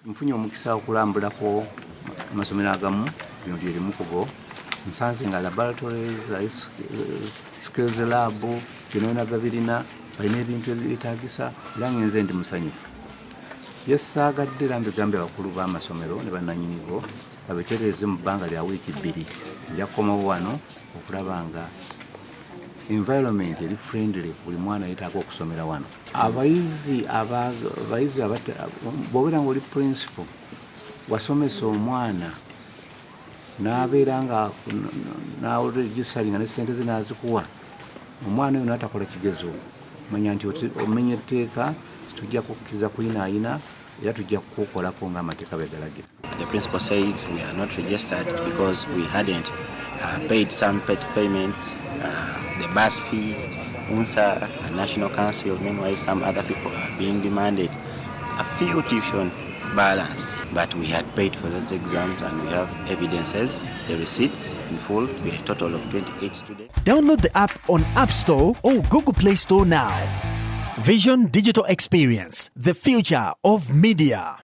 Nfunye omukisa okulambulako amasomero agamu bino lye limu kugo. Nsanze nga laboratories, life skills lab byonna babirina balina ebintu ebyeetaagisa era ngenze ndi musanyufu. Yesaagadde era mbigambe abakulu b'amasomero ne bannannyinigo babitereeze mu bbanga lya wiiki 2 nja kukomawo wano okulaba nga environment eri friendly buli mwana yeetaaga okusomera wano. Abayizi bw'obeera nga oli principal wasomesa omwana n'abeera nga n'aregisteringa ne ssente ze n'azikuwa, omwana oyo n'atakola kigezo, manya nti omenya etteeka, tujja kukkiriza kuyinaayina era tujja kukolako ng'amateeka bwe galagira. The principal said we are not registered because we hadn't paid some payments, the bus fee, UNSA, a national council. Meanwhile, some other people are being demanded a few tuition balance, but we had paid for those exams and we have evidences, the receipts in full. We have a total of 28 students. Download the app on App Store or Google Play Store now. Vision Digital Experience, the future of media.